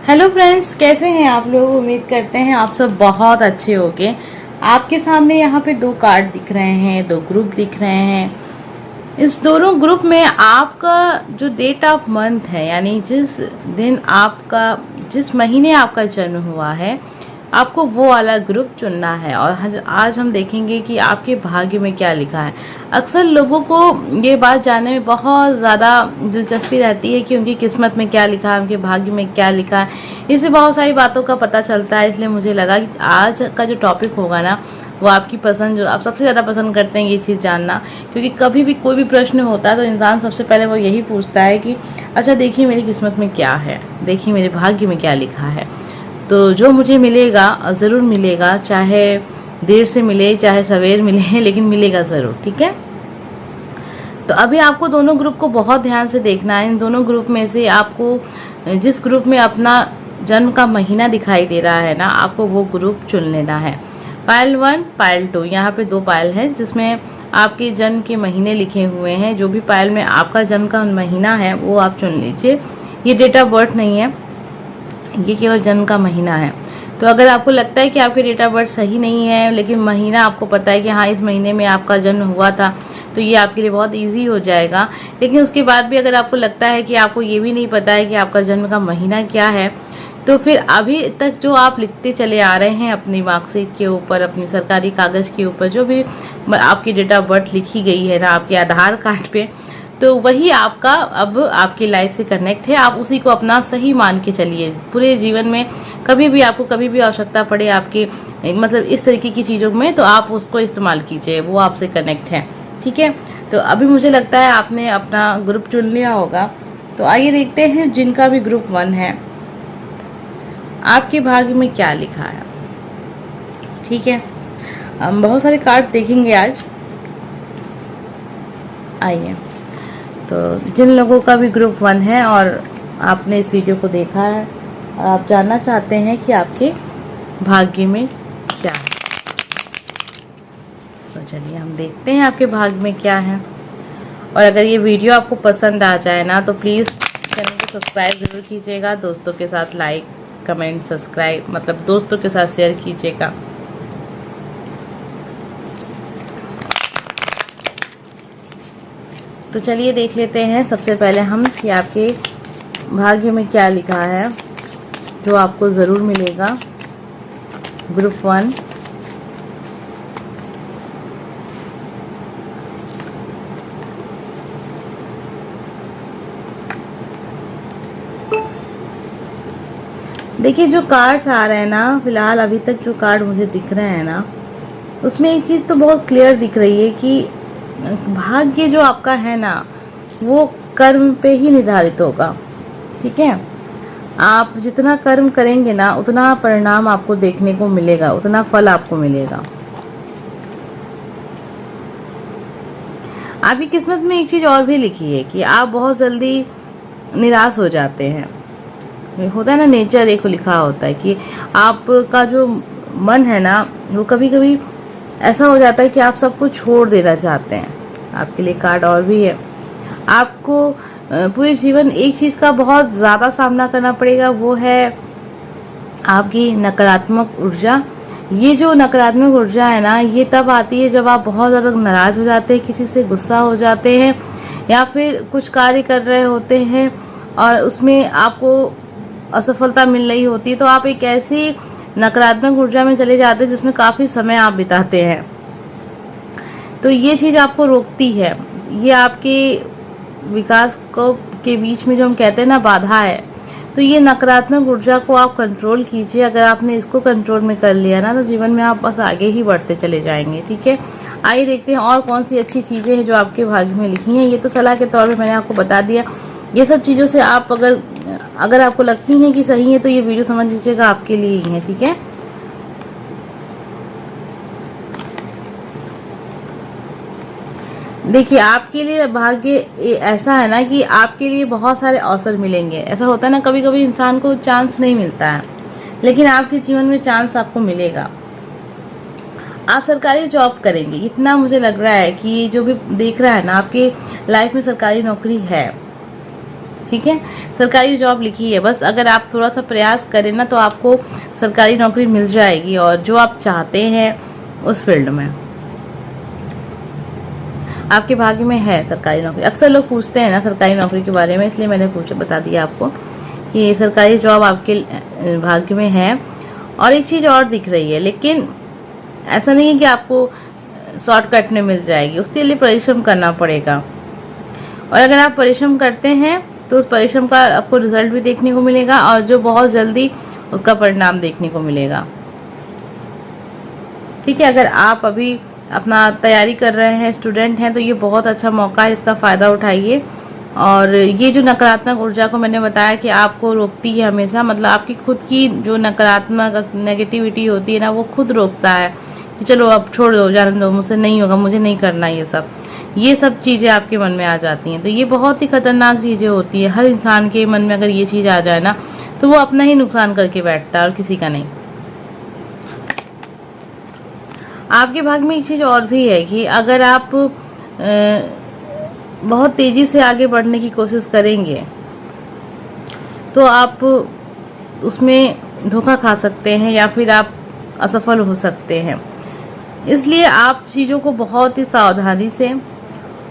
Hello friends, कैसे हैं आप लोग। उम्मीद करते हैं आप सब बहुत अच्छे होंगे। आपके सामने यहाँ पे दो कार्ड दिख रहे हैं, दो ग्रुप दिख रहे हैं। इस दोनों ग्रुप में आपका जो डेट ऑफ मंथ है, यानी जिस दिन आपका, जिस महीने आपका जन्म हुआ है, आपको वो वाला ग्रुप चुनना है। और आज हम देखेंगे कि आपके भाग्य में क्या लिखा है। अक्सर लोगों को ये बात जानने में बहुत ज़्यादा दिलचस्पी रहती है कि उनकी किस्मत में क्या लिखा है, उनके भाग्य में क्या लिखा है। इससे बहुत सारी बातों का पता चलता है। इसलिए मुझे लगा कि आज का जो टॉपिक होगा ना, वो आपकी पसंद, जो आप सबसे ज़्यादा पसंद करते हैं ये चीज़ जानना। क्योंकि कभी भी कोई भी प्रश्न होता है तो इंसान सबसे पहले वो यही पूछता है कि अच्छा देखिए मेरी किस्मत में क्या है, देखिए मेरे भाग्य में क्या लिखा है। तो जो मुझे मिलेगा ज़रूर मिलेगा, चाहे देर से मिले चाहे सवेर मिले, लेकिन मिलेगा ज़रूर। ठीक है, तो अभी आपको दोनों ग्रुप को बहुत ध्यान से देखना है। इन दोनों ग्रुप में से आपको जिस ग्रुप में अपना जन्म का महीना दिखाई दे रहा है ना, आपको वो ग्रुप चुन लेना है। पायल 1, पायल 2, यहाँ पे दो पायल हैं जिसमें आपके जन्म के महीने लिखे हुए हैं। जो भी पायल में आपका जन्म का महीना है वो आप चुन लीजिए। ये डेट ऑफ बर्थ नहीं है, ये केवल जन्म का महीना है। तो अगर आपको लगता है कि आपके डेट ऑफ बर्थ सही नहीं है, लेकिन महीना आपको पता है कि हाँ इस महीने में आपका जन्म हुआ था, तो ये आपके लिए बहुत इजी हो जाएगा। लेकिन उसके बाद भी अगर आपको लगता है कि आपको ये भी नहीं पता है कि आपका जन्म का महीना क्या है, तो फिर अभी तक जो आप लिखते चले आ रहे हैं अपनी मार्कशीट के ऊपर, अपनी सरकारी कागज़ के ऊपर, जो भी आपकी डेट ऑफ बर्थ लिखी गई है ना आपके आधार कार्ड पे, तो वही आपका अब आपकी लाइफ से कनेक्ट है। आप उसी को अपना सही मान के चलिए पूरे जीवन में। कभी भी आपको कभी भी आवश्यकता पड़े आपके मतलब इस तरीके की चीज़ों में, तो आप उसको इस्तेमाल कीजिए, वो आपसे कनेक्ट है। ठीक है, तो अभी मुझे लगता है आपने अपना ग्रुप चुन लिया होगा। तो आइए देखते हैं जिनका भी ग्रुप 1 है, आपके भाग्य में क्या लिखा है। ठीक है, हम बहुत सारे कार्ड देखेंगे आज। आइए, तो जिन लोगों का भी ग्रुप 1 है और आपने इस वीडियो को देखा है और आप जानना चाहते हैं कि आपके भाग्य में क्या है, तो चलिए हम देखते हैं आपके भाग्य में क्या है। और अगर ये वीडियो आपको पसंद आ जाए ना, तो प्लीज़ चैनल को सब्सक्राइब ज़रूर कीजिएगा। दोस्तों के साथ लाइक कमेंट सब्सक्राइब मतलब दोस्तों के साथ शेयर कीजिएगा। तो चलिए देख लेते हैं सबसे पहले हम कि आपके भाग्य में क्या लिखा है, जो आपको ज़रूर मिलेगा। ग्रुप 1, देखिए जो कार्ड्स आ रहे हैं ना, फिलहाल अभी तक जो कार्ड मुझे दिख रहे हैं ना, उसमें एक चीज़ तो बहुत क्लियर दिख रही है कि भाग्य जो आपका है ना, वो कर्म पे ही निर्धारित होगा। ठीक है, आप जितना कर्म करेंगे ना, उतना परिणाम आपको देखने को मिलेगा, उतना फल आपको मिलेगा। आपकी किस्मत में एक चीज और भी लिखी है कि आप बहुत जल्दी निराश हो जाते हैं। होता है ना, नेचर एक लिखा होता है कि आपका जो मन है ना, वो कभी कभी ऐसा हो जाता है कि आप सब कुछ छोड़ देना चाहते हैं। आपके लिए कार्ड और भी है। आपको पूरे जीवन एक चीज का बहुत ज्यादा सामना करना पड़ेगा, वो है आपकी नकारात्मक ऊर्जा। ये जो नकारात्मक ऊर्जा है ना, ये तब आती है जब आप बहुत ज्यादा नाराज हो जाते हैं, किसी से गुस्सा हो जाते हैं, या फिर कुछ कार्य कर रहे होते हैं और उसमें आपको असफलता मिल रही होती है, तो आप एक ऐसी नकारात्मक ऊर्जा में चले जाते हैं जिसमें काफी समय आप बिताते हैं। तो ये चीज आपको रोकती है, ये आपके विकास को के बीच में जो हम कहते हैं ना बाधा है। तो ये नकारात्मक ऊर्जा को आप कंट्रोल कीजिए। अगर आपने इसको कंट्रोल में कर लिया ना, तो जीवन में आप बस आगे ही बढ़ते चले जाएंगे। ठीक है, आइए देखते हैं और कौन सी अच्छी चीजें हैं जो आपके भाग्य में लिखी हैं। ये तो सलाह के तौर पे मैंने आपको बता दिया। ये सब चीजों से आप अगर आपको लगती है कि सही है, तो ये वीडियो समझ लीजिएगा आपके लिए ही है। ठीक है, देखिए आपके लिए भाग्य ऐसा है ना कि आपके लिए बहुत सारे अवसर मिलेंगे। ऐसा होता है ना, कभी कभी इंसान को चांस नहीं मिलता है, लेकिन आपके जीवन में चांस आपको मिलेगा। आप सरकारी जॉब करेंगे, इतना मुझे लग रहा है कि जो भी देख रहा है ना, आपकी लाइफ में सरकारी नौकरी है। ठीक है, सरकारी जॉब लिखी है, बस अगर आप थोड़ा सा प्रयास करें ना तो आपको सरकारी नौकरी मिल जाएगी और जो आप चाहते हैं उस फील्ड में आपके भाग्य में है सरकारी नौकरी। अक्सर लोग पूछते हैं ना सरकारी नौकरी के बारे में, इसलिए मैंने बता दिया आपको कि सरकारी जॉब आपके भाग्य में है। और एक चीज और दिख रही है, लेकिन ऐसा नहीं है कि आपको शॉर्टकट में मिल जाएगी, उसके लिए परिश्रम करना पड़ेगा। और अगर आप परिश्रम करते हैं तो उस परिश्रम का आपको रिजल्ट भी देखने को मिलेगा और जो बहुत जल्दी उसका परिणाम देखने को मिलेगा। ठीक है, अगर आप अभी अपना तैयारी कर रहे हैं, स्टूडेंट हैं, तो ये बहुत अच्छा मौका है, इसका फायदा उठाइए। और ये जो नकारात्मक ऊर्जा को मैंने बताया कि आपको रोकती है हमेशा, मतलब आपकी खुद की जो नकारात्मक नेगेटिविटी होती है ना, वो खुद रोकता है कि चलो अब छोड़ दो, जाने दो, मुझसे नहीं होगा, मुझे नहीं करना ये सब चीजें आपके मन में आ जाती हैं। तो ये बहुत ही खतरनाक चीजें होती है। हर इंसान के मन में अगर ये चीज आ जाए ना तो वो अपना ही नुकसान करके बैठता है और किसी का नहीं। आपके भाग्य में एक चीज और भी है कि अगर आप बहुत तेजी से आगे बढ़ने की कोशिश करेंगे तो आप उसमें धोखा खा सकते हैं या फिर आप असफल हो सकते हैं। इसलिए आप चीजों को बहुत ही सावधानी से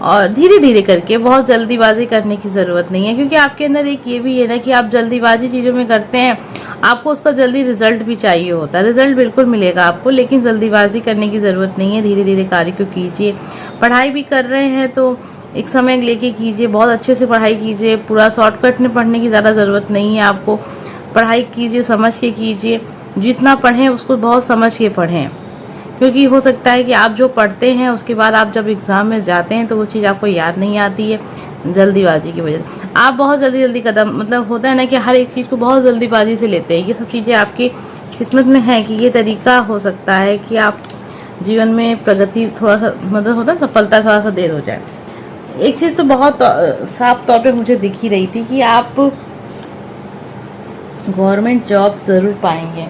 और धीरे धीरे करके, बहुत जल्दीबाजी करने की जरूरत नहीं है, क्योंकि आपके अंदर एक ये भी है ना कि आप जल्दीबाजी चीजों में करते हैं, आपको उसका जल्दी रिजल्ट भी चाहिए होता है। रिजल्ट बिल्कुल मिलेगा आपको, लेकिन जल्दीबाजी करने की जरूरत नहीं है, धीरे धीरे कार्य को कीजिए। पढ़ाई भी कर रहे हैं तो एक समय लेके कीजिए, बहुत अच्छे से पढ़ाई कीजिए, पूरा शॉर्टकट में पढ़ने की ज्यादा जरूरत नहीं है आपको। पढ़ाई कीजिए, समझ के कीजिए, जितना पढ़ें उसको बहुत समझ के पढ़ें, क्योंकि हो सकता है कि आप जो पढ़ते हैं उसके बाद आप जब एग्जाम में जाते हैं तो वो चीज आपको याद नहीं आती है, जल्दीबाजी की वजह से। आप बहुत जल्दी कदम, मतलब होता है ना कि हर एक चीज को बहुत जल्दीबाजी से लेते हैं। ये सब चीजें आपकी किस्मत में है कि ये तरीका हो सकता है कि आप जीवन में प्रगति थोड़ा सा, मतलब होता है सफलता थोड़ा सा देर हो जाए। एक चीज तो बहुत साफ तौर पे मुझे दिख ही रही थी कि आप गवर्नमेंट जॉब जरूर पाएंगे।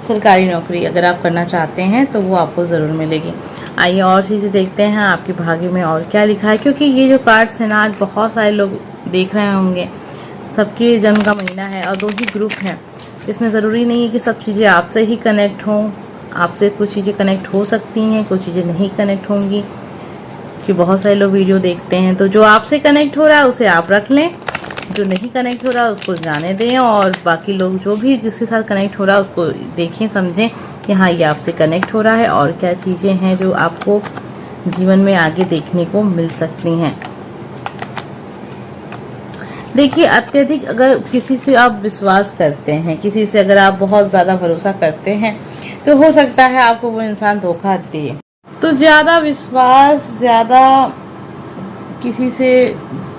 सरकारी नौकरी अगर आप करना चाहते हैं तो वो आपको जरूर मिलेगी। आइए और चीजें देखते हैं आपके भाग्य में और क्या लिखा है, क्योंकि ये जो कार्ड्स है ना आज बहुत सारे लोग देख रहे होंगे, सबके जन्म का महीना है और 2 ही ग्रुप हैं। इसमें जरूरी नहीं है कि सब चीजें आपसे ही कनेक्ट हों, आपसे कुछ चीजें कनेक्ट हो सकती हैं, कुछ चीजें नहीं कनेक्ट होंगी, कि बहुत सारे लोग वीडियो देखते हैं। तो जो आपसे कनेक्ट हो रहा है उसे आप रख लें, जो नहीं कनेक्ट हो रहा है उसको जाने दें, और बाकी लोग जो भी जिसके साथ कनेक्ट हो रहा है उसको देखें, समझें कि हाँ ये आपसे कनेक्ट हो रहा है और क्या चीजें हैं जो आपको जीवन में आगे देखने को मिल सकती हैं। देखिए, अत्यधिक अगर किसी से आप विश्वास करते हैं, किसी से अगर आप बहुत ज्यादा भरोसा करते हैं तो हो सकता है आपको वो इंसान धोखा दे। तो ज्यादा विश्वास, ज्यादा किसी से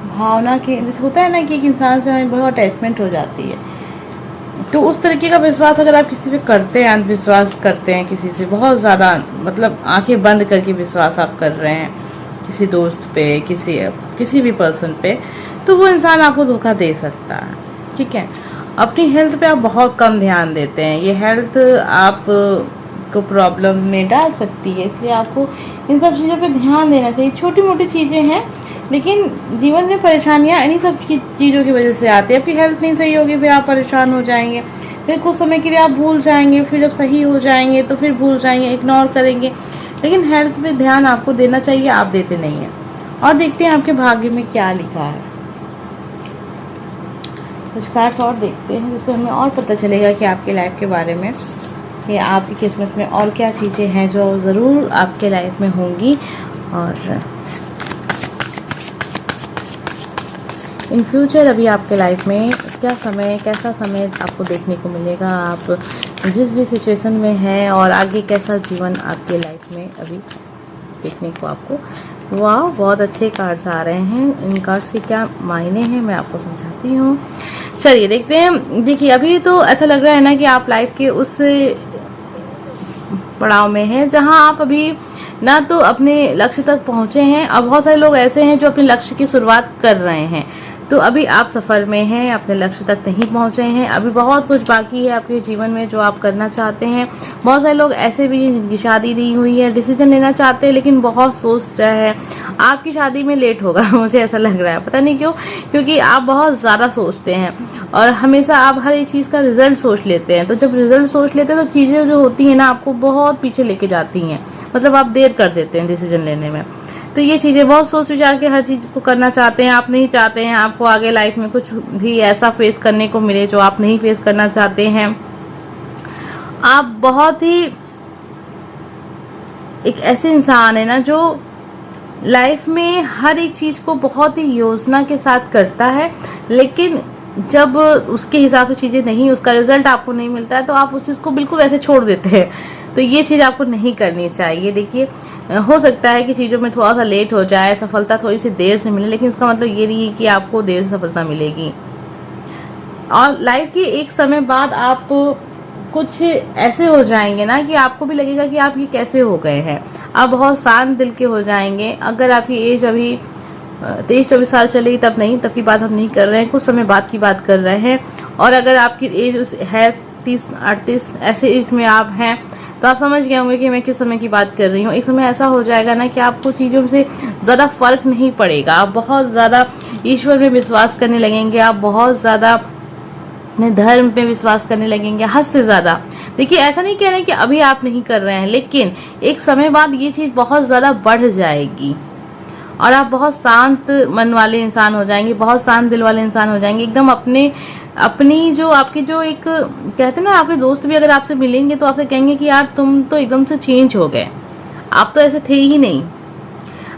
भावना के, जैसे होता है ना कि एक इंसान से हमें बहुत अटैचमेंट हो जाती है, तो उस तरीके का विश्वास अगर आप किसी पे करते हैं, अंधविश्वास करते हैं किसी से बहुत ज्यादा, मतलब आंखें बंद करके विश्वास आप कर रहे हैं किसी दोस्त पे, किसी भी पर्सन पे, तो वो इंसान आपको धोखा दे सकता है। ठीक है, अपनी हेल्थ पे आप बहुत कम ध्यान देते हैं, ये हेल्थ आप को प्रॉब्लम में डाल सकती है, इसलिए आपको इन सब चीज़ों पे ध्यान देना चाहिए। छोटी मोटी चीज़ें हैं, लेकिन जीवन में परेशानियां इन्हीं सब चीज़ों की वजह से आती है। आपकी हेल्थ नहीं सही होगी, फिर आप परेशान हो जाएंगे, फिर कुछ समय के लिए आप भूल जाएंगे, फिर जब सही हो जाएंगे तो फिर भूल जाएंगे, इग्नोर करेंगे। लेकिन हेल्थ पे ध्यान आपको देना चाहिए, आप देते नहीं हैं। और देखते हैं आपके भाग्य में क्या लिखा है, कुछ कार्ड्स और देखते हैं जिससे हमें और पता चलेगा कि आपके लाइफ के बारे में, कि आपकी किस्मत में और क्या चीज़ें हैं जो ज़रूर आपके लाइफ में होंगी। और इन फ्यूचर अभी आपके लाइफ में क्या समय, कैसा समय आपको देखने को मिलेगा, आप जिस भी सिचुएशन में हैं, और आगे कैसा जीवन आपके लाइफ में अभी देखने को आपको। वाह, बहुत अच्छे कार्ड्स आ रहे हैं। इन कार्ड्स के क्या मायने हैं मैं आपको समझाती हूँ। चलिए देखते हैं। देखिए, अभी तो ऐसा लग रहा है ना कि आप लाइफ के उस पड़ाव में हैं जहां आप अभी ना तो अपने लक्ष्य तक पहुंचे हैं, और बहुत सारे लोग ऐसे हैं जो अपने लक्ष्य की शुरुआत कर रहे हैं। तो अभी आप सफ़र में हैं, अपने लक्ष्य तक नहीं पहुंचे हैं, अभी बहुत कुछ बाकी है आपके जीवन में जो आप करना चाहते हैं। बहुत सारे लोग ऐसे भी हैं जिनकी शादी नहीं हुई है, डिसीजन लेना चाहते हैं लेकिन बहुत सोच रहे हैं। आपकी शादी में लेट होगा मुझे ऐसा लग रहा है, पता नहीं क्यों, क्योंकि आप बहुत ज़्यादा सोचते हैं और हमेशा आप हर एक चीज़ का रिजल्ट सोच लेते हैं। तो जब रिजल्ट सोच लेते हैं तो चीज़ें जो होती हैं ना आपको बहुत पीछे लेके जाती हैं, मतलब आप देर कर देते हैं डिसीजन लेने में। तो ये चीजें बहुत सोच विचार के हर चीज को करना चाहते हैं। आप नहीं चाहते हैं आपको आगे लाइफ में कुछ भी ऐसा फेस करने को मिले जो आप नहीं फेस करना चाहते हैं। आप बहुत ही एक ऐसे इंसान है ना जो लाइफ में हर एक चीज को बहुत ही योजना के साथ करता है, लेकिन जब उसके हिसाब से चीजें नहीं, उसका रिजल्ट आपको नहीं मिलता है तो आप उस चीज को बिल्कुल ऐसे छोड़ देते हैं। तो ये चीज आपको नहीं करनी चाहिए। देखिए, हो सकता है कि चीजों में थोड़ा सा लेट हो जाए, सफलता थोड़ी सी देर से मिले, लेकिन इसका मतलब ये नहीं है कि आपको देर से सफलता मिलेगी। और लाइफ के एक समय बाद आप कुछ ऐसे हो जाएंगे ना कि आपको भी लगेगा कि आप ये कैसे हो गए हैं। आप बहुत शांत दिल के हो जाएंगे। अगर आपकी एज अभी 23-24 साल चलेगी तब नहीं, तब की बात हम नहीं कर रहे हैं, कुछ समय बाद की बात कर रहे हैं। और अगर आपकी एज है 30-38 ऐसे एज में आप हैं तो आप समझ गए होंगे कि मैं किस समय की बात कर रही हूँ। एक समय ऐसा हो जाएगा ना कि आपको चीजों से ज्यादा फर्क नहीं पड़ेगा। आप बहुत ज्यादा ईश्वर में विश्वास करने लगेंगे, आप बहुत ज्यादा अपने धर्म पे विश्वास करने लगेंगे, हद से ज्यादा। देखिए, ऐसा नहीं कह रहे कि अभी आप नहीं कर रहे हैं, लेकिन एक समय बाद ये चीज बहुत ज्यादा बढ़ जाएगी और आप बहुत शांत मन वाले इंसान हो जाएंगे, बहुत शांत दिल वाले इंसान हो जाएंगे। एकदम अपनी जो आपकी जो एक कहते हैं ना, आपके दोस्त भी अगर आपसे मिलेंगे तो आपसे कहेंगे कि यार तुम तो एकदम से चेंज हो गए, आप तो ऐसे थे ही नहीं।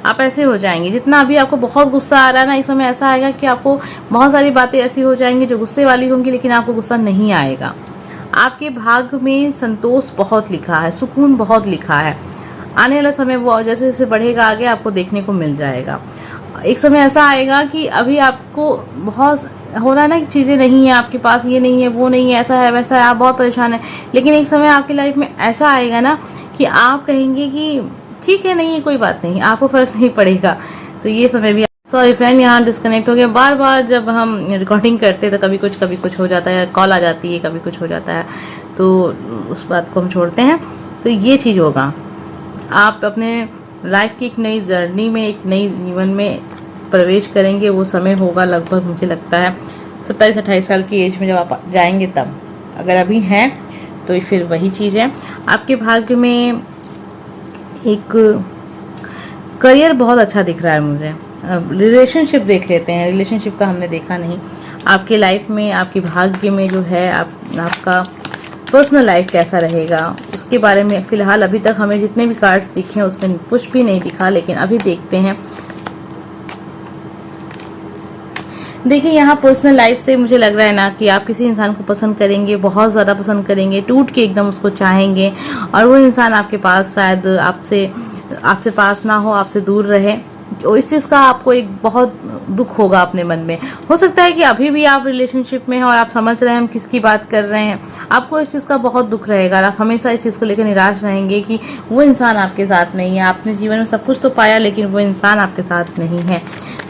आप ऐसे हो जाएंगे। जितना अभी आपको बहुत गुस्सा आ रहा है ना, इस समय ऐसा आएगा कि आपको बहुत सारी बातें ऐसी हो जाएंगी जो गुस्से वाली होंगी, लेकिन आपको गुस्सा नहीं आएगा। आपके भाग्य में संतोष बहुत लिखा है, सुकून बहुत लिखा है। आने वाला समय वो जैसे जैसे बढ़ेगा आगे आपको देखने को मिल जाएगा। एक समय ऐसा आएगा कि अभी आपको बहुत हो रहा है ना, चीजें नहीं है आपके पास, ये नहीं है, वो नहीं है, ऐसा है वैसा है, आप बहुत परेशान है, लेकिन एक समय आपकी लाइफ में ऐसा आएगा ना कि आप कहेंगे कि ठीक है, नहीं है, कोई बात नहीं, आपको फर्क नहीं पड़ेगा। तो ये समय भी, सॉरी फ्रेंड, यहाँ डिस्कनेक्ट हो गया। बार बार जब हम रिकॉर्डिंग करते हैं तो कभी कुछ हो जाता है, कॉल आ जाती है, कभी कुछ हो जाता है, तो उस बात को हम छोड़ते हैं। तो ये चीज होगा, आप अपने लाइफ की एक नई जर्नी में, एक नई जीवन में प्रवेश करेंगे। वो समय होगा लगभग मुझे लगता है 27-28 साल की एज में जब आप जाएंगे तब। अगर अभी हैं तो फिर वही चीज़ है। आपके भाग्य में एक करियर बहुत अच्छा दिख रहा है मुझे। रिलेशनशिप देख लेते हैं, रिलेशनशिप का हमने देखा नहीं। आपके लाइफ में, आपके भाग्य में जो है आपका पर्सनल लाइफ कैसा रहेगा उसके बारे में फिलहाल अभी तक हमें जितने भी कार्ड्स दिखे हैं उसमें कुछ भी नहीं दिखा, लेकिन अभी देखते हैं। देखिए, यहाँ पर्सनल लाइफ से मुझे लग रहा है ना कि आप किसी इंसान को पसंद करेंगे, बहुत ज्यादा पसंद करेंगे, टूट के एकदम उसको चाहेंगे, और वो इंसान आपके पास शायद आपसे पास ना हो, आपसे दूर रहे। और इस चीज का आपको एक बहुत दुख होगा अपने मन में। हो सकता है कि अभी भी आप रिलेशनशिप में हैं और आप समझ रहे हैं हम किसकी बात कर रहे हैं, आपको इस चीज का बहुत दुख रहेगा। आप हमेशा इस चीज को लेकर निराश रहेंगे कि वो इंसान आपके साथ नहीं है। आपने जीवन में सब कुछ तो पाया, लेकिन वो इंसान आपके साथ नहीं है।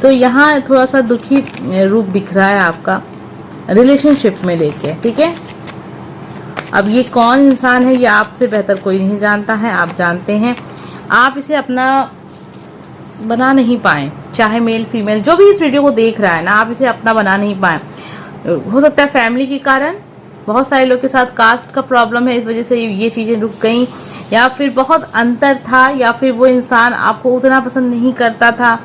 तो यहाँ थोड़ा सा दुखी रूप दिख रहा है आपका रिलेशनशिप में लेके, ठीक है। अब ये कौन इंसान है ये आपसे बेहतर कोई नहीं जानता है, आप जानते हैं। आप इसे अपना बना नहीं पाए, चाहे मेल फीमेल जो भी इस वीडियो को देख रहा है ना, आप इसे अपना बना नहीं पाए। हो सकता है फैमिली के कारण, बहुत सारे लोग के साथ कास्ट का प्रॉब्लम है, इस वजह से ये चीजें रुक गई, या फिर बहुत अंतर था, या फिर वो इंसान आपको उतना पसंद नहीं करता था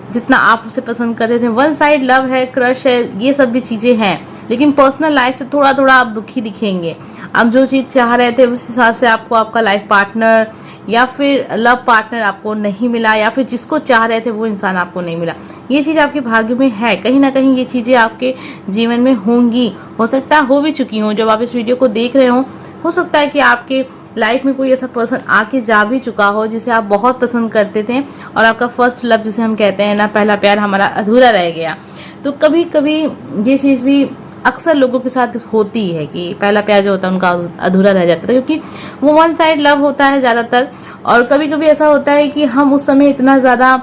जितना आप उसे पसंद करते थे। वन साइड लव है, क्रश है, ये सब भी चीजें हैं, लेकिन पर्सनल लाइफ से थोड़ा थोड़ा आप दुखी दिखेंगे। आप जो चीज चाह रहे थे उस हिसाब से आपको आपका लाइफ पार्टनर या फिर लव पार्टनर आपको नहीं मिला, या फिर जिसको चाह रहे थे वो इंसान आपको नहीं मिला। ये चीज आपके भाग्य में है, कहीं ना कहीं ये चीजें आपके जीवन में होंगी। हो सकता है हो भी चुकी हो, जब आप इस वीडियो को देख रहे हो सकता है कि आपके लाइफ में कोई ऐसा पर्सन आके जा भी चुका हो जिसे आप बहुत पसंद करते थे, और आपका फर्स्ट लव जिसे हम कहते हैं ना, पहला प्यार हमारा अधूरा रह गया। तो कभी कभी ये चीज भी अक्सर लोगों के साथ होती है कि पहला प्यार जो होता है उनका अधूरा रह जाता है, क्योंकि वो वन साइड लव होता है ज्यादातर। और कभी कभी ऐसा होता है कि हम उस समय इतना ज्यादा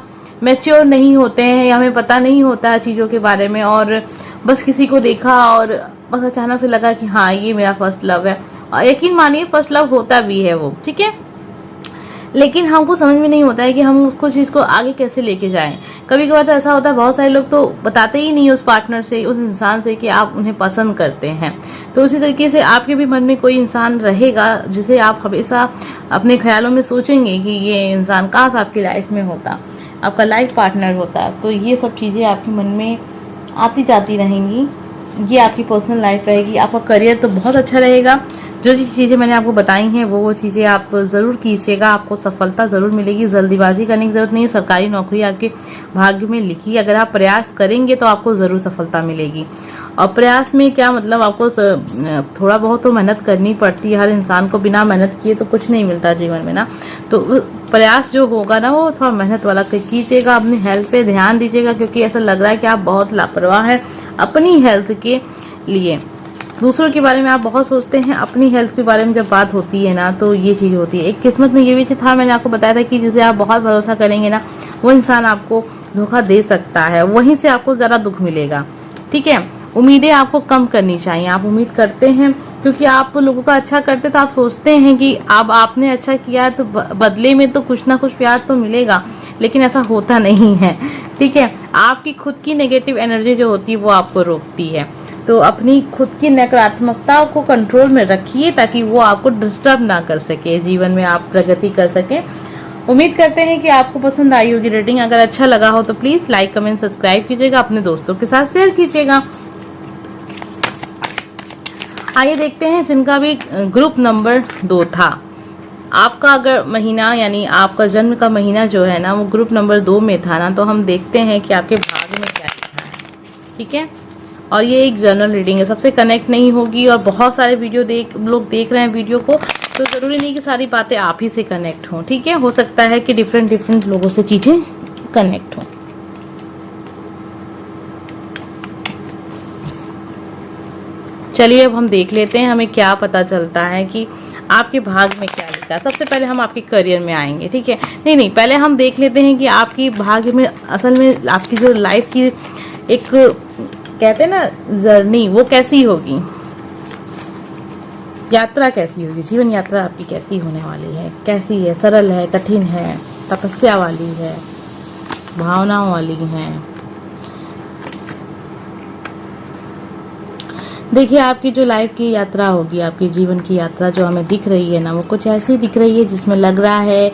मैच्योर नहीं होते हैं या हमें पता नहीं होता है चीज़ों के बारे में, और बस किसी को देखा और बस अचानक से लगा कि हाँ ये मेरा फर्स्ट लव है, और यकीन मानिए फर्स्ट लव होता भी है वो, ठीक है। लेकिन हमको समझ में नहीं होता है कि हम उसको चीज को आगे कैसे लेके जाएं। कभी कभार तो ऐसा होता है, बहुत सारे लोग तो बताते ही नहीं उस पार्टनर से, उस इंसान से कि आप उन्हें पसंद करते हैं। तो उसी तरीके से आपके भी मन में कोई इंसान रहेगा जिसे आप हमेशा अपने ख्यालों में सोचेंगे कि ये इंसान काश आपकी लाइफ में होता, आपका लाइफ पार्टनर होता। तो ये सब चीजें आपके मन में आती जाती रहेंगी। ये आपकी पर्सनल लाइफ रहेगी। आपका करियर तो बहुत अच्छा रहेगा। जो चीज़ें मैंने आपको बताई हैं वो चीज़ें आप ज़रूर कीजिएगा, आपको सफलता ज़रूर मिलेगी। जल्दीबाजी करने की ज़रूरत नहीं है। सरकारी नौकरी आपके भाग्य में लिखी है। अगर आप प्रयास करेंगे तो आपको ज़रूर सफलता मिलेगी। और प्रयास में क्या मतलब, आपको थोड़ा बहुत तो मेहनत करनी पड़ती है। हर इंसान को बिना मेहनत किए तो कुछ नहीं मिलता जीवन में ना। तो प्रयास जो होगा ना वो थोड़ा मेहनत वाला कीजिएगा। अपनी हेल्थ पे ध्यान दीजिएगा, क्योंकि ऐसा लग रहा है कि आप बहुत लापरवाह हैं अपनी हेल्थ के लिए। दूसरों के बारे में आप बहुत सोचते हैं, अपनी हेल्थ के बारे में जब बात होती है ना तो ये चीज होती है। एक किस्मत में ये भी था, मैंने आपको बताया था कि जिसे आप बहुत भरोसा करेंगे ना वो इंसान आपको धोखा दे सकता है, वहीं से आपको ज्यादा दुख मिलेगा, ठीक है। उम्मीदें आपको कम करनी चाहिए। आप उम्मीद करते हैं क्योंकि आप लोगों का अच्छा करते तो आप सोचते हैं कि अब आपने अच्छा किया तो बदले में तो कुछ ना कुछ प्यार तो मिलेगा, लेकिन ऐसा होता नहीं है, ठीक है। आपकी खुद की नेगेटिव एनर्जी जो होती है वो आपको रोकती है। तो अपनी खुद की नकारात्मकता को कंट्रोल में रखिए ताकि वो आपको डिस्टर्ब ना कर सके, जीवन में आप प्रगति कर सके। उम्मीद करते हैं कि आपको पसंद आई होगी रेटिंग। अगर अच्छा लगा हो तो प्लीज लाइक कमेंट सब्सक्राइब कीजिएगा, अपने दोस्तों के साथ शेयर कीजिएगा। आइए देखते हैं जिनका भी ग्रुप नंबर 2 था। आपका अगर महीना यानी आपका जन्म का महीना जो है ना वो ग्रुप नंबर 2 में था ना, तो हम देखते हैं कि आपके भाग्य में क्या लिखा है, ठीक है। और ये एक जनरल रीडिंग है, सबसे कनेक्ट नहीं होगी। और बहुत सारे वीडियो लोग देख रहे हैं वीडियो को, तो जरूरी नहीं कि सारी बातें आप ही से कनेक्ट हों, ठीक है। हो सकता है कि डिफरेंट लोगों से चीजें कनेक्ट हों। चलिए अब हम देख लेते हैं हमें क्या पता चलता है कि आपके भाग्य में क्या लिखा है। सबसे पहले हम आपके करियर में आएंगे, ठीक है। नहीं, पहले हम देख लेते हैं कि आपकी भाग्य में असल में आपकी जो लाइफ की एक कहते हैं ना जर्नी, वो कैसी होगी, यात्रा कैसी होगी, जीवन यात्रा आपकी कैसी होने वाली है, कैसी है, सरल है, कठिन है, तपस्या वाली है, भावनाओं वाली है। देखिए आपकी जो लाइफ की यात्रा होगी, आपकी जीवन की यात्रा जो हमें दिख रही है ना, वो कुछ ऐसी दिख रही है जिसमें लग रहा है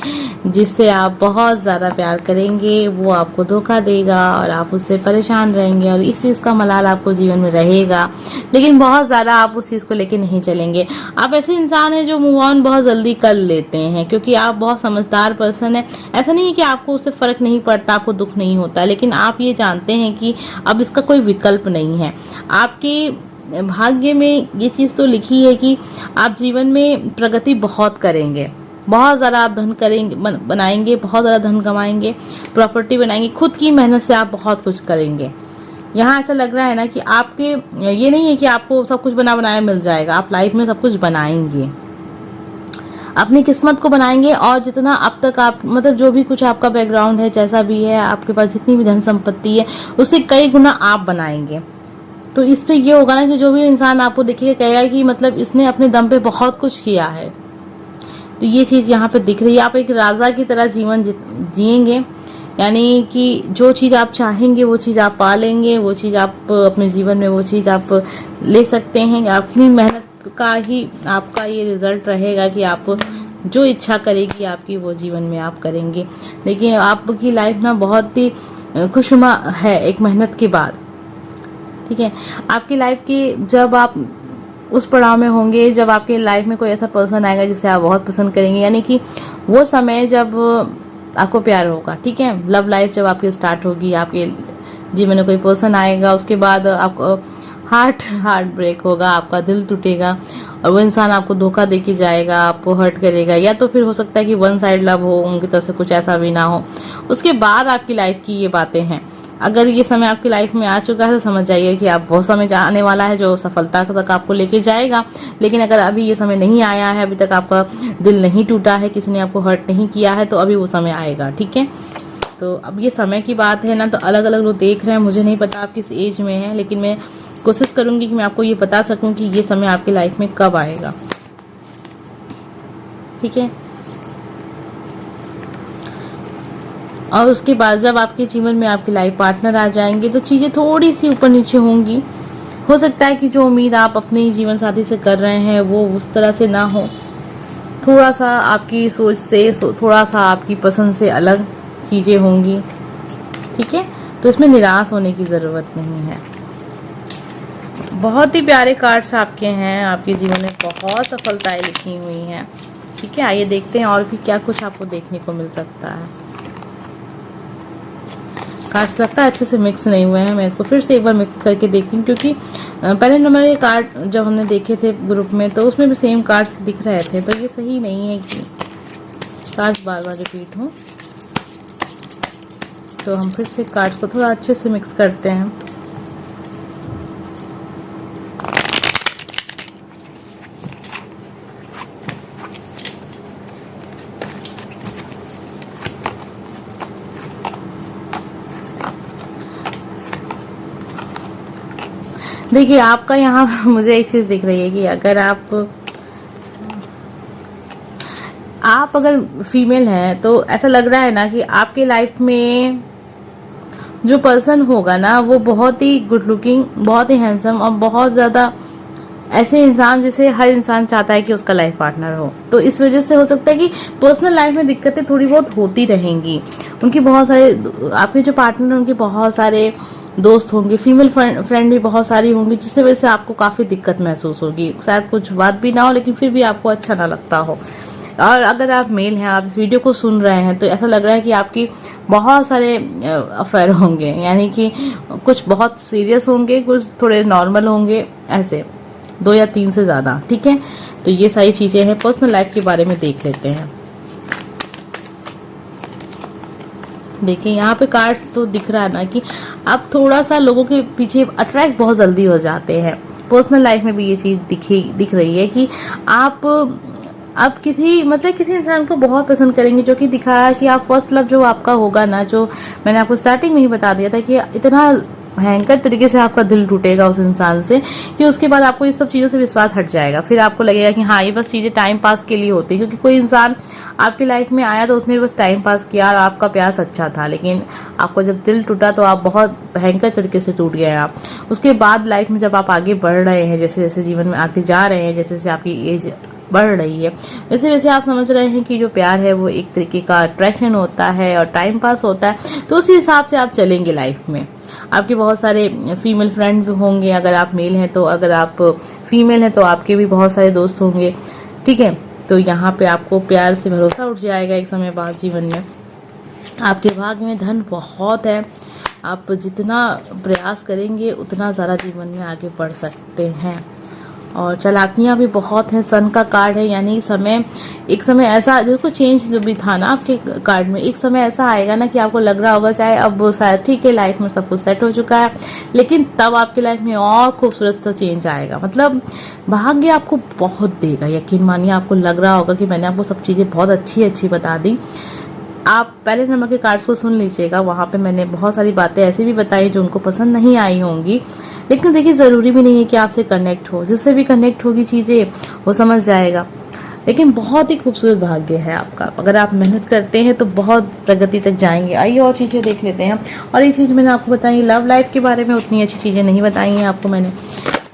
जिससे आप बहुत ज्यादा प्यार करेंगे, वो आपको धोखा देगा और आप उससे परेशान रहेंगे और इस चीज का मलाल आपको जीवन में रहेगा। लेकिन बहुत ज्यादा आप उस चीज को लेके नहीं चलेंगे। आप ऐसे इंसान हैं जो मूव ऑन बहुत जल्दी कर लेते हैं, क्योंकि आप बहुत समझदार पर्सन है। ऐसा नहीं है कि आपको उससे फर्क नहीं पड़ता, आपको दुख नहीं होता, लेकिन आप ये जानते हैं कि अब इसका कोई विकल्प नहीं है। आपकी भाग्य में ये चीज तो लिखी है कि आप जीवन में प्रगति बहुत करेंगे, बहुत ज्यादा आप धन करेंगे, बनाएंगे, बहुत ज्यादा धन कमाएंगे, प्रॉपर्टी बनाएंगे, खुद की मेहनत से आप बहुत कुछ करेंगे। यहाँ ऐसा लग रहा है ना कि आपके ये नहीं है कि आपको सब कुछ बना बनाया मिल जाएगा। आप लाइफ में सब कुछ बनाएंगे, अपनी किस्मत को बनाएंगे। और जितना अब तक आप मतलब जो भी कुछ आपका बैकग्राउंड है, जैसा भी है, आपके पास जितनी भी धन संपत्ति है, उससे कई गुना आप बनाएंगे। तो इस पे ये होगा ना कि जो भी इंसान आपको देखेगा कहेगा कि मतलब इसने अपने दम पे बहुत कुछ किया है। तो ये चीज यहाँ पे दिख रही है। आप एक राजा की तरह जीवन जिएंगे, यानी कि जो चीज आप चाहेंगे वो चीज आप पा लेंगे, वो चीज आप अपने जीवन में वो चीज आप ले सकते हैं। अपनी मेहनत का ही आपका ये रिजल्ट रहेगा कि आप जो इच्छा करेगी आपकी वो जीवन में आप करेंगे। देखिए आपकी लाइफ ना बहुत ही खुशनुमा है एक मेहनत के बाद, ठीक है। आपकी लाइफ की जब आप उस पड़ाव में होंगे जब आपके लाइफ में कोई ऐसा पर्सन आएगा जिसे आप बहुत पसंद करेंगे, यानी कि वो समय जब आपको प्यार होगा, ठीक है। लव लाइफ जब आपकी स्टार्ट होगी, आपके जीवन में कोई पर्सन आएगा, उसके बाद आपको हार्ट ब्रेक होगा, आपका दिल टूटेगा और वो इंसान आपको धोखा देके जाएगा, आपको हर्ट करेगा। या तो फिर हो सकता है कि वन साइड लव हो, उनकी तरफ से कुछ ऐसा भी ना हो। उसके बाद आपकी लाइफ की ये बातें हैं। अगर ये समय आपकी लाइफ में आ चुका है तो समझ जाइए कि आप बहुत समय आने वाला है जो सफलता तक आपको लेके जाएगा। लेकिन अगर अभी ये समय नहीं आया है, अभी तक आपका दिल नहीं टूटा है, किसी ने आपको हर्ट नहीं किया है, तो अभी वो समय आएगा, ठीक है। तो अब ये समय की बात है ना, तो अलग अलग लोग देख रहे हैं, मुझे नहीं पता आप किस एज में हैं, लेकिन मैं कोशिश करूंगी कि मैं आपको ये बता सकूं कि ये समय आपकी लाइफ में कब आएगा। ठीक है, और उसके बाद जब आपके जीवन में आपके लाइफ पार्टनर आ जाएंगे तो चीजें थोड़ी सी ऊपर नीचे होंगी। हो सकता है कि जो उम्मीद आप अपने जीवन साथी से कर रहे हैं वो उस तरह से ना हो, थोड़ा सा आपकी सोच से, थोड़ा सा आपकी पसंद से अलग चीजें होंगी। ठीक है, तो इसमें निराश होने की जरूरत नहीं है। बहुत ही प्यारे कार्ड्स आपके हैं, आपके जीवन में बहुत सफलताएं लिखी हुई हैं। ठीक है, आइए देखते हैं और भी क्या कुछ आपको देखने को मिल सकता है। कार्ड्स लगता है अच्छे से मिक्स नहीं हुए हैं, मैं इसको फिर से एक बार मिक्स करके देखती हूँ, क्योंकि पहले नंबर ये कार्ड जब हमने देखे थे ग्रुप में तो उसमें भी सेम कार्ड्स दिख रहे थे, तो ये सही नहीं है कि कार्ड्स बार बार रिपीट हों। तो हम फिर से कार्ड्स को थोड़ा अच्छे से मिक्स करते हैं। देखिए आपका यहाँ मुझे एक चीज दिख रही है कि अगर आप अगर फीमेल हैं तो ऐसा लग रहा है ना कि आपके लाइफ में जो पर्सन होगा ना वो बहुत ही गुड लुकिंग, बहुत ही हैंडसम और बहुत ज्यादा ऐसे इंसान जिसे हर इंसान चाहता है कि उसका लाइफ पार्टनर हो। तो इस वजह से हो सकता है कि पर्सनल लाइफ में दिक्कतें थोड़ी बहुत होती रहेंगी। उनकी बहुत सारे, आपके जो पार्टनर उनके बहुत सारे दोस्त होंगे, फीमेल फ्रेंड भी बहुत सारी होंगी, जिससे वजह से आपको काफी दिक्कत महसूस होगी। शायद कुछ बात भी ना हो लेकिन फिर भी आपको अच्छा ना लगता हो। और अगर आप मेल हैं, आप इस वीडियो को सुन रहे हैं, तो ऐसा लग रहा है कि आपकी बहुत सारे अफेयर होंगे, यानी कि कुछ बहुत सीरियस होंगे, कुछ थोड़े नॉर्मल होंगे, ऐसे 2 या 3 से ज्यादा। ठीक है, तो ये सारी चीजें हैं। पर्सनल लाइफ के बारे में देख लेते हैं। देखिए यहाँ पे कार्ड्स तो दिख रहा है ना कि आप थोड़ा सा लोगों के पीछे अट्रैक्ट बहुत जल्दी हो जाते हैं। पर्सनल लाइफ में भी ये चीज दिख रही है कि आप किसी इंसान को बहुत पसंद करेंगे, जो कि दिखाया कि आप फर्स्ट लव जो आपका होगा ना, जो मैंने आपको स्टार्टिंग में ही बता दिया था कि इतना भयंकर तरीके से आपका दिल टूटेगा उस इंसान से कि उसके बाद आपको इस सब चीजों से विश्वास हट जाएगा। फिर आपको लगेगा कि हाँ, ये बस चीजें टाइम पास के लिए होती है, क्योंकि कोई इंसान आपकी लाइफ में आया तो उसने बस टाइम पास किया और आपका प्यार सच्चा था, लेकिन आपको जब दिल टूटा तो आप बहुत भयंकर तरीके से टूट गए आप। उसके बाद लाइफ में जब आप आगे बढ़ रहे हैं, जैसे जैसे जीवन में आगे जा रहे हैं, जैसे जैसे आपकी एज बढ़ रही है, वैसे वैसे आप समझ रहे हैं कि जो प्यार है वो एक तरीके का अट्रैक्शन होता है और टाइम पास होता है। तो उसी हिसाब से आप चलेंगे लाइफ में। आपके बहुत सारे फीमेल फ्रेंड भी होंगे अगर आप मेल हैं तो, अगर आप फीमेल हैं तो आपके भी बहुत सारे दोस्त होंगे। ठीक है, तो यहाँ पे आपको प्यार से भरोसा उठ जाएगा एक समय बाद जीवन में। आपके भाग्य में धन बहुत है, आप जितना प्रयास करेंगे उतना ज़्यादा जीवन में आगे बढ़ सकते हैं। और चालाकियां भी बहुत हैं। सन का कार्ड है, यानी एक समय ऐसा, देखो चेंज जो भी था ना आपके कार्ड में, एक समय ऐसा आएगा ना कि आपको लग रहा होगा चाहे अब शायद ठीक है लाइफ में सब कुछ सेट हो चुका है, लेकिन तब आपकी लाइफ में और खूबसूरत सा चेंज आएगा। मतलब भाग्य आपको बहुत देगा, यकीन मानिए। आपको लग रहा होगा कि मैंने आपको सब चीजें बहुत अच्छी अच्छी बता दी। आप पहले नंबर के कार्ड्स को सुन लीजिएगा, वहां पे मैंने बहुत सारी बातें ऐसी भी बताई जो उनको पसंद नहीं आई होंगी, लेकिन देखिए जरूरी भी नहीं है कि आपसे कनेक्ट हो। जिससे भी कनेक्ट होगी चीजें वो समझ जाएगा। लेकिन बहुत ही खूबसूरत भाग्य है आपका, अगर आप मेहनत करते हैं तो बहुत प्रगति तक जाएंगे। आइए और चीजें देख लेते हैं। और ये चीज मैंने आपको बताई, लव लाइफ के बारे में उतनी अच्छी चीजें नहीं बताई हैं आपको मैंने।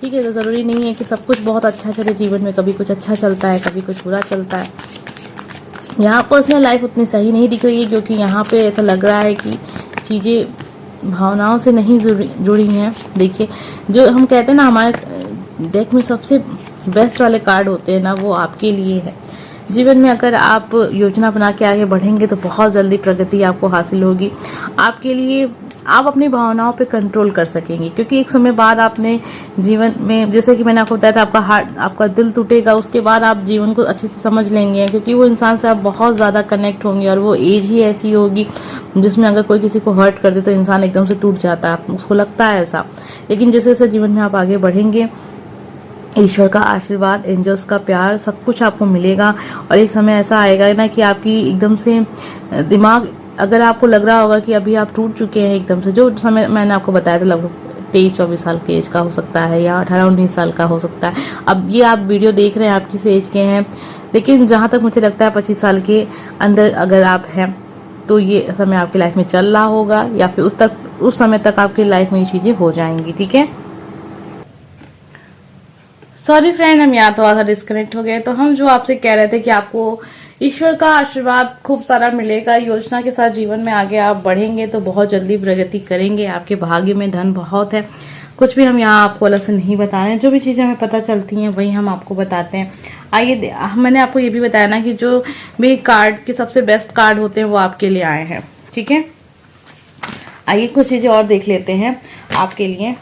ठीक है, तो जरूरी नहीं है कि सब कुछ बहुत अच्छा चले जीवन में, कभी कुछ अच्छा चलता है, कभी कुछ बुरा चलता है। यहाँ पर्सनल लाइफ उतनी सही नहीं दिख रही है, क्योंकि यहाँ पे ऐसा लग रहा है कि चीजें भावनाओं से नहीं जुड़ी हैं। देखिए, जो हम कहते हैं ना, हमारे डेक में सबसे बेस्ट वाले कार्ड होते हैं ना, वो आपके लिए है। जीवन में अगर आप योजना बना के आगे बढ़ेंगे तो बहुत जल्दी प्रगति आपको हासिल होगी। आपके लिए आप अपनी भावनाओं पे कंट्रोल कर सकेंगे, क्योंकि एक समय बाद आपने जीवन में, जैसे कि मैंने आपको बताया था, आपका दिल टूटेगा, उसके बाद आप जीवन को अच्छे से समझ लेंगे, क्योंकि वो इंसान से आप बहुत ज्यादा कनेक्ट होंगे। और वो एज ही ऐसी होगी जिसमें अगर कोई किसी को हर्ट कर दे तो इंसान एकदम से टूट जाता है, उसको लगता है ऐसा। लेकिन जैसे जैसे जीवन में आप आगे बढ़ेंगे, ईश्वर का आशीर्वाद, एंजल्स का प्यार, सब कुछ आपको मिलेगा। और एक समय ऐसा आएगा ना कि आपकी एकदम से दिमाग अगर आपको लग रहा होगा कि अभी आप टूट चुके हैं एकदम से, जो समय मैंने आपको बताया था लगभग 23-24 साल के एज का हो सकता है या 18-19 साल का हो सकता है। अब ये आप वीडियो देख रहे हैं आप किस एज के हैं, लेकिन जहाँ तक मुझे लगता है 25 साल के अंदर अगर आप हैं तो ये समय आपकी लाइफ में चल रहा होगा, या फिर उस समय तक आपकी लाइफ में ये चीजें हो जाएंगी। ठीक है, सॉरी फ्रेंड, हम यहाँ थोड़ा सा डिस्कनेक्ट हो गए। तो हम जो आपसे कह रहे थे कि आपको ईश्वर का आशीर्वाद खूब सारा मिलेगा, योजना के साथ जीवन में आगे आप बढ़ेंगे तो बहुत जल्दी प्रगति करेंगे, आपके भाग्य में धन बहुत है। कुछ भी हम यहाँ आपको अलग से नहीं बता रहे हैं, जो भी चीजें हमें पता चलती हैं वही हम आपको बताते हैं। आइए, मैंने आपको ये भी बताया ना कि जो भी कार्ड के सबसे बेस्ट कार्ड होते हैं वो आपके लिए आए हैं। ठीक है, आइए कुछ चीजें और देख लेते हैं आपके लिए।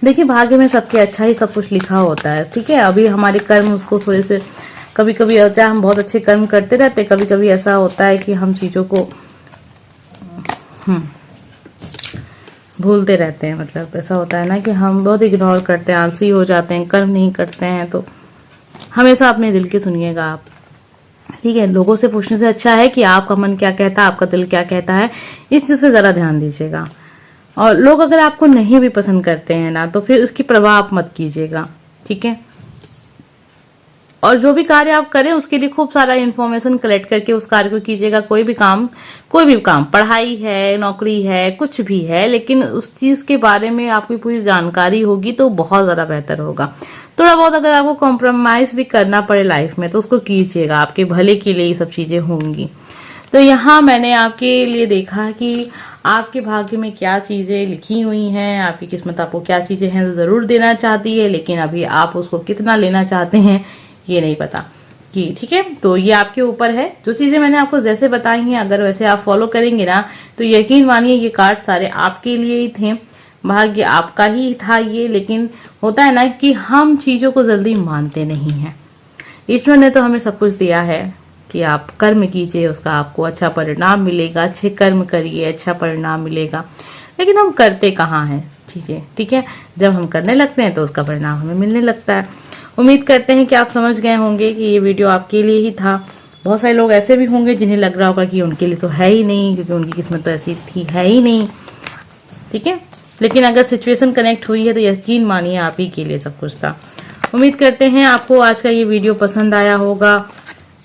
देखिए, भाग्य में सबके अच्छा ही सब कुछ लिखा होता है। ठीक है, अभी हमारे कर्म उसको थोड़े से कभी कभी होता है, हम बहुत अच्छे कर्म करते रहते हैं, कभी कभी ऐसा होता है कि हम चीजों को भूलते रहते हैं। मतलब ऐसा होता है ना कि हम बहुत इग्नोर करते हैं, आलसी हो जाते हैं, कर्म नहीं करते हैं। तो हमेशा अपने दिल की सुनिएगा आप। ठीक है, लोगों से पूछने से अच्छा है कि आपका मन क्या कहता है, आपका दिल क्या कहता है, इस चीज पे ज्यादा ध्यान दीजिएगा। और लोग अगर आपको नहीं भी पसंद करते हैं ना, तो फिर उसकी परवाह आप मत कीजिएगा। ठीक है, और जो भी कार्य आप करें उसके लिए खूब सारा इन्फॉर्मेशन कलेक्ट करके उस कार्य को कीजिएगा। कोई भी काम, पढ़ाई है, नौकरी है, कुछ भी है, लेकिन उस चीज के बारे में आपकी पूरी जानकारी होगी तो बहुत ज्यादा बेहतर होगा। थोड़ा बहुत अगर आपको कॉम्प्रोमाइज भी करना पड़े लाइफ में तो उसको कीजिएगा, आपके भले के लिए ये सब चीजें होंगी। तो यहाँ मैंने आपके लिए देखा कि आपके भाग्य में क्या चीजें लिखी हुई हैं, आपकी किस्मत आपको क्या चीजें हैं जरूर देना चाहती है, लेकिन अभी आप उसको कितना लेना चाहते हैं ये नहीं पता कि। ठीक है, तो ये आपके ऊपर है। जो चीजें मैंने आपको जैसे बताई हैं अगर वैसे आप फॉलो करेंगे ना तो यकीन मानिए ये कार्ड सारे आपके लिए ही थे, भाग्य आपका ही था ये। लेकिन होता है ना कि हम चीजों को जल्दी मानते नहीं हैं। ईश्वर ने तो हमें सब कुछ दिया है कि आप कर्म कीजिए, उसका आपको अच्छा परिणाम मिलेगा, अच्छे कर्म करिए, अच्छा परिणाम मिलेगा। लेकिन हम करते कहाँ हैं चीजें। ठीक है, जब हम करने लगते हैं तो उसका परिणाम हमें मिलने लगता है। उम्मीद करते हैं कि आप समझ गए होंगे कि ये वीडियो आपके लिए ही था। बहुत सारे लोग ऐसे भी होंगे जिन्हें लग रहा होगा कि उनके लिए तो है ही नहीं, क्योंकि उनकी किस्मत तो ऐसी थी है ही नहीं। ठीक है, लेकिन अगर सिचुएशन कनेक्ट हुई है तो यकीन मानिए आप ही के लिए सब कुछ था। उम्मीद करते हैं आपको आज का ये वीडियो पसंद आया होगा,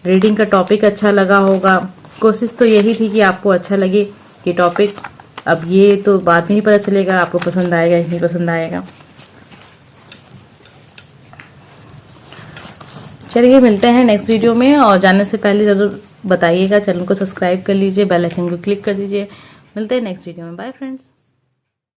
रीडिंग का टॉपिक अच्छा लगा होगा। कोशिश तो यही थी कि आपको अच्छा लगे ये टॉपिक। अब ये तो बाद में ही पता चलेगा आपको पसंद आएगा या नहीं पसंद आएगा। चलिए मिलते हैं नेक्स्ट वीडियो में, और जाने से पहले जरूर बताइएगा, चैनल को सब्सक्राइब कर लीजिए, बेल आइकन को क्लिक कर दीजिए। मिलते हैं नेक्स्ट वीडियो में। Bye friends.